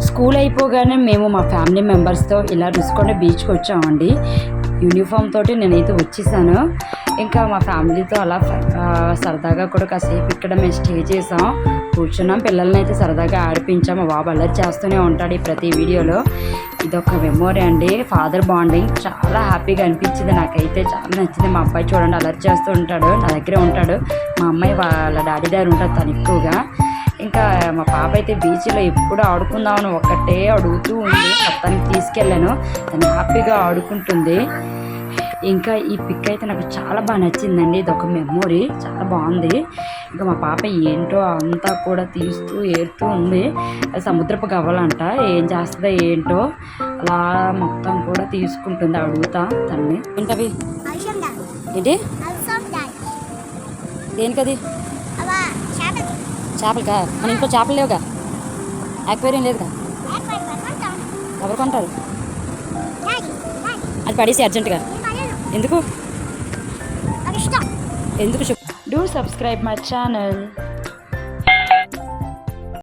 School అయిపోగానే మేము మా ఫ్యామిలీ మెంబర్స్తో ఇలా రుషికొండ బీచ్కి వచ్చామండి. యూనిఫామ్ తోటి నేనైతే వచ్చేసాను. ఇంకా మా ఫ్యామిలీతో అలా సరదాగా కూడా కాసేపు ఇక్కడ మేము స్టే చేసాం, కూర్చున్నాం. పిల్లల్ని అయితే సరదాగా ఆడిపించాం. మా బాబు అల్లరి చేస్తూనే ఉంటాడు ఈ ప్రతి వీడియోలో. ఇదొక మెమొరీ అండి. ఫాదర్ బాండింగ్ చాలా హ్యాపీగా అనిపించింది. నాకైతే చాలా నచ్చింది. మా అబ్బాయి చూడండి అల్లరి చేస్తూ ఉంటాడు, నా దగ్గరే ఉంటాడు. మా అమ్మాయి వాళ్ళ డాడీ దగ్గర ఉంటుంది తను ఎక్కువగా. ఇంకా మా పాప అయితే బీచ్లో ఎప్పుడు ఆడుకుందామని ఒకటే అడుగుతూ ఉంది. మొత్తానికి తీసుకెళ్ళాను, తను హ్యాపీగా ఆడుకుంటుంది. ఇంకా ఈ పిక్ అయితే నాకు చాలా బాగా నచ్చిందండి. ఇది ఒక మెమొరీ, చాలా బాగుంది. ఇంకా మా పాప ఏంటో అంతా కూడా తీస్తూ ఏరుతూ ఉంది. సముద్రపు గవ్వలంట, ఏం చేస్తుందో ఏంటో అలా మొత్తం కూడా తీసుకుంటుంది. అడుగుతా తన్ని. ఏంటవి ఏంటి దేనికది? చేపలకా? మన ఇంట్లో చేపలు లేవుగా, యాక్వేరియం లేదుగా, ఎవరు కొంటారు? అది పడేసి అర్జెంటుగా. ఎందుకు? Do subscribe my channel.